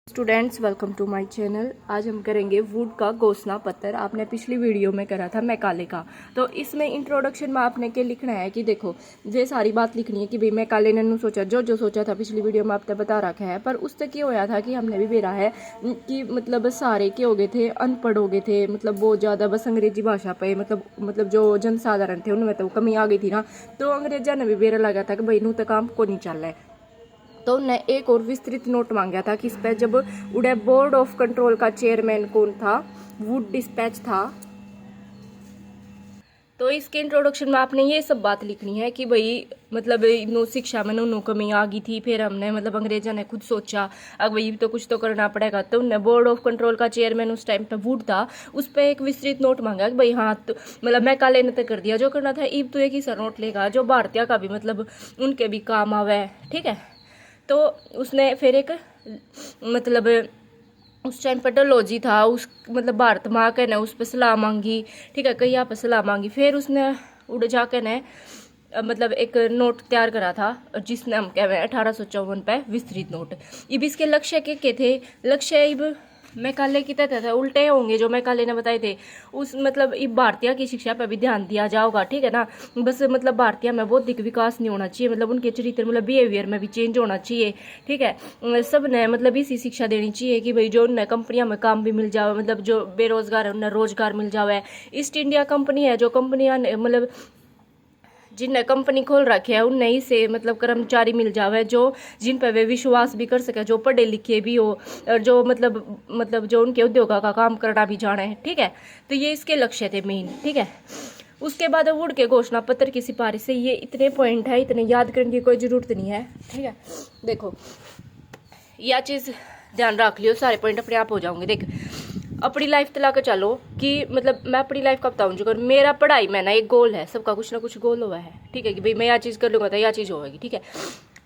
Students welcome to my channel. आज हम करेंगे वुड का घोषणा पत्र। आपने पिछली वीडियो में करा था मैकाले का। तो इसमें इंट्रोडक्शन में आपने क्या लिखना है कि देखो ये सारी बात लिखनी है कि भाई मैकाले ने सोचा जो सोचा था पिछली वीडियो में आपने बता रखा है। पर उससे क्या होया था कि हमने भी बेरा है कि मतलब सारे के हो गए थे, अनपढ़ हो गए थे, मतलब बहुत ज़्यादा बस अंग्रेजी भाषा पे मतलब जो जनसाधारण थे उनमें तो कमी आ गई थी ना। तो अंग्रेजा ने भी बेरा लगा था कि भाई नू तो काम को नहीं चल रहा है। तो उन्हें एक और विस्तृत नोट मांगा था कि इस पर जब उड़े बोर्ड ऑफ कंट्रोल का चेयरमैन कौन था, वुड डिस्पैच था। तो इसके इंट्रोडक्शन में आपने ये सब बात लिखनी है कि भाई मतलब नो शिक्षा में नो कमी आ गई थी। फिर हमने मतलब अंग्रेजा ने खुद सोचा अब भाई तो कुछ तो करना पड़ेगा। तो उन्हें बोर्ड ऑफ कंट्रोल का चेयरमैन उस टाइम पे वुड था, उस पर एक विस्तृत नोट मांगा कि भाई हाँ तो मतलब मैकाले ने तो कर दिया जो करना था, इब तो एक ही सर नोट लेगा जो भारतीय का भी मतलब उनके भी काम आवे। ठीक है, तो उसने फिर एक मतलब उस टाइम पर डलहौजी था, उस मतलब भारत माँ के ने उस पर सलाह मांगी। ठीक है, कई यहाँ पर सलाह मांगी। फिर उसने उड़ जाकर ने मतलब एक नोट तैयार करा था जिसने हम कह 1854 पे विस्तृत नोट। इब इसके लक्ष्य के थे, लक्ष्य इब मैकाले की तरह था, उल्टे होंगे जो मैकाले ने बताए थे। उस मतलब इब भारतीय की शिक्षा पर भी ध्यान दिया जाएगा। ठीक है ना, बस मतलब भारतीय में बौद्धिक विकास नहीं होना चाहिए, मतलब उनके चरित्र मतलब बिहेवियर में भी चेंज होना चाहिए। ठीक है, सब ने मतलब इसी शिक्षा देनी चाहिए कि भाई जो उन्हें कंपनियां में काम भी मिल जाए, मतलब जो बेरोजगार है उन्हें रोजगार मिल जाए। ईस्ट इंडिया कंपनी है जो कंपनियां मतलब जिनने कंपनी खोल रखी है उन ही से मतलब कर्मचारी मिल जावे जो जिन पर वे विश्वास भी कर सके, जो पढ़े लिखे भी हो और जो मतलब जो उनके उद्योगों का काम करना भी जाने। ठीक है, तो ये इसके लक्ष्य थे मेन। ठीक है, उसके बाद वुड के घोषणा पत्र की सिफारिश से ये इतने पॉइंट है, इतने याद करने की कोई जरूरत नहीं है। ठीक है, देखो यह चीज़ ध्यान रख लियो, सारे पॉइंट अपने आप हो जाओगे। देख अपनी लाइफ तला के चलो कि मतलब मैं अपनी लाइफ का बताऊँ जो मेरा पढ़ाई में ना एक गोल है, सबका कुछ ना कुछ गोल हुआ है। ठीक है, कि भाई मैं यह चीज़ कर लूँगा तो यह चीज़ होगी। ठीक है,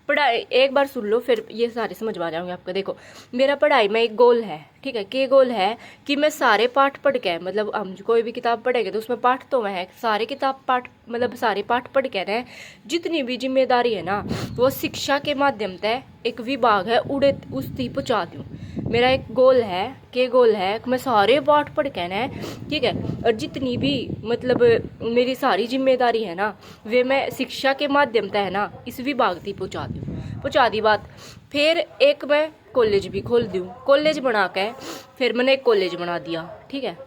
पढ़ाई एक बार सुन लो फिर ये सारे समझ में आ जाओगे आपको। देखो मेरा पढ़ाई में एक गोल है। ठीक है, क्या गोल है कि मैं सारे पाठ पढ़ के मतलब हम कोई भी किताब पढ़ेंगे तो उसमें पाठ तो है, सारे किताब पाठ मतलब सारे पाठ पढ़ के ना जितनी भी जिम्मेदारी है ना वो शिक्षा के माध्यम से एक विभाग है उड़े उस ती पहुँचा दूँ। मेरा एक गोल है, के गोल है कि मैं सारे पाठ पढ़ के ना, ठीक है, और जितनी भी मतलब मेरी सारी जिम्मेदारी है ना वे मैं शिक्षा के माध्यम से है ना इस विभाग तक पहुँचा दी बात। फिर एक मैं कॉलेज भी खोल दूँ, कॉलेज बना के फिर मैंने एक कॉलेज बना दिया। ठीक है,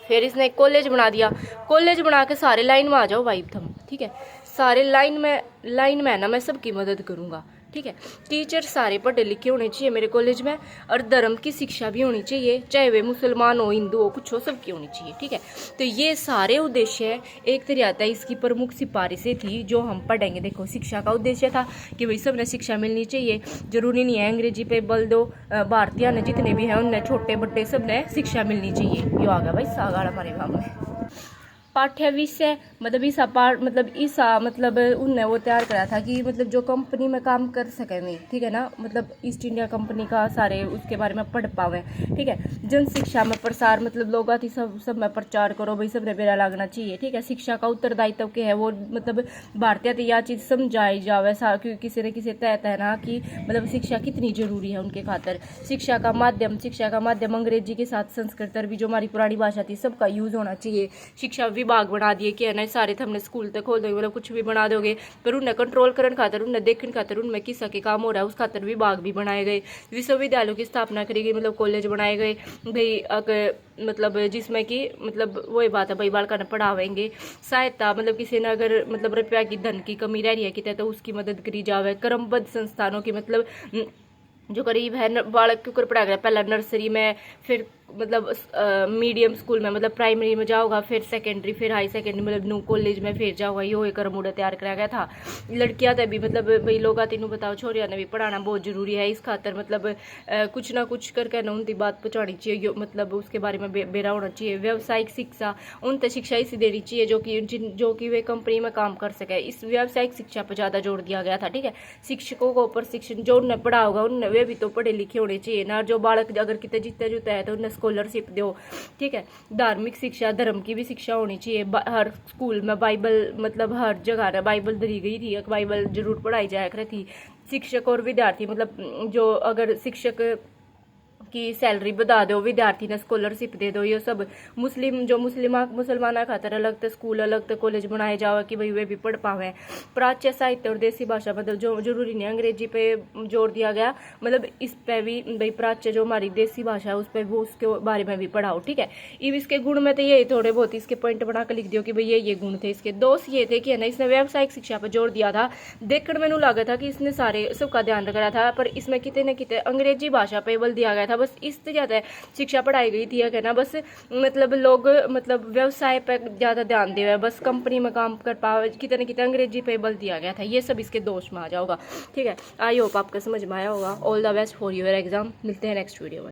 फिर इसने एक कॉलेज बना दिया, कॉलेज बना के सारे लाइन में आ जाओ भाई तुम। ठीक है, सारे लाइन में ना मैं सबकी मदद करूँगा। ठीक है, टीचर सारे पढ़े लिखे होने चाहिए मेरे कॉलेज में और धर्म की शिक्षा भी होनी चाहिए, चाहे वे मुसलमान हो हिंदू हो कुछ हो सबकी होनी चाहिए। ठीक है, तो ये सारे उद्देश्य एक तरीका इसकी प्रमुख सिफारिशें थी जो हम पढ़ेंगे। देखो शिक्षा का उद्देश्य था कि भाई सबने शिक्षा मिलनी चाहिए, जरूरी नहीं है अंग्रेजी पे बल दो, भारतीय ने जितने भी हैं उनने छोटे बड़े सबने शिक्षा मिलनी चाहिए। ये आ गया भाई सागाड़ हमारे गाँव में। पाठ्य विषय मतलब इस पाठ मतलब उनने वो तैयार करा था कि मतलब जो कंपनी में काम कर सके मैं। ठीक है ना, मतलब ईस्ट इंडिया कंपनी का सारे उसके बारे में पढ़ पावे। ठीक है, जन शिक्षा में प्रसार मतलब लोग आती सब में प्रचार करो भाई, सबने बेरा लागना चाहिए। ठीक है, शिक्षा का उत्तरदायित्व के है वो मतलब भारतीय तो यह चीज़ समझाई जावे क्योंकि किसी न किसी तहत है ना कि मतलब शिक्षा कितनी जरूरी है उनके खातर। शिक्षा का माध्यम अंग्रेजी के साथ संस्कृत भी जो हमारी पुरानी भाषा थी सबका यूज होना चाहिए। शिक्षा विभाग बना दिए कि है ना सारे थे हमने स्कूल तक खोल दोगे मतलब कुछ भी बना दोगे, पर उन्हें कंट्रोल करने खातर उन्हें देखने खातर उनमें किस के काम हो रहा है उस खातर विभाग भी बनाए गए। विश्वविद्यालयों की स्थापना करी गई, मतलब कॉलेज बनाए गए भाई अगर मतलब जिसमें कि मतलब वही बात है भाई बालका ने पढ़ावेंगे। सहायता मतलब किसी ने अगर मतलब रुपया की धन की कमी रह रही है कि तो उसकी मदद करी जावे। क्रमबद्ध संस्थानों की मतलब जो गरीब है बालक के ऊपर पढ़ाया गया, पहला नर्सरी में, फिर मतलब मीडियम स्कूल में मतलब प्राइमरी में जाओगा, फिर सेकेंडरी, फिर हाई सेकेंडरी मतलब न्यू कॉलेज में फिर जाओगा। यो एक मुड़ा तैयार कराया गया था। लड़कियां तो भी मतलब भाई लोग तीनों बताओ छोरिया ने भी पढ़ाना बहुत जरूरी है, इस खातर मतलब कुछ ना कुछ करके ना उनकी बात पहुँचानी चाहिए, मतलब उसके बारे में बेरा होना चाहिए। व्यावसायिक शिक्षा उन तक शिक्षा इसी देनी चाहिए जो कि वे कंपनी में काम कर सके। इस व्यावसायिक शिक्षा पर ज़्यादा जोर दिया गया था। ठीक है, शिक्षकों को प्रशिक्षण जो उन्हें पढ़ा होगा उनने वे भी तो पढ़े लिखे होने चाहिए ना, जो बालक अगर कितने जीते जुते है तो उन्हें स्कॉलरशिप दो। ठीक है, धार्मिक शिक्षा धर्म की भी शिक्षा होनी चाहिए। हर स्कूल में बाइबल मतलब हर जगह ना बाइबल धरी गई थी, बाइबल जरूर पढ़ाई जाया कर थी। शिक्षक और विद्यार्थी मतलब जो अगर शिक्षक कि सैलरी बढ़ा दो, विद्यार्थी ने स्कॉलरशिप दे दो, ये सब मुसलमान खातर अलग तो स्कूल अलग तो कॉलेज बनाए जाओ कि भाई वे भी पढ़ पावे। प्राच्य साहित्य और देसी भाषा मतलब जो जरूरी नहीं अंग्रेजी पे जोर दिया गया, मतलब इस पे भी भाई प्राच्य जो हमारी देसी भाषा है उस पर वो उसके बारे में भी पढ़ाओ, ठीक है। अब इसके गुण में तो ये थोड़े बहुत इसके पॉइंट बना कर लिख दियो कि भाई ये गुण थे इसके। दोष ये थे कि है ना इसने व्यावसायिक शिक्षा पर जोर दिया था। देखकर मैंने लगा था कि इसने सारे सबका ध्यान रखा था, पर इसमें कितने न कितने अंग्रेजी भाषा पे बल दिया गया था। बस इससे ज़्यादा शिक्षा पढ़ाई गई थी है ना, बस मतलब लोग मतलब व्यवसाय पे ज़्यादा ध्यान दे, बस कंपनी में काम कर पाए, कितने न कितने अंग्रेजी पे बल दिया गया था। ये सब इसके दोष में आ जाओगा, ठीक है। आई होप आपको समझ में आया होगा। All the best for your exam. मिलते हैं नेक्स्ट वीडियो में।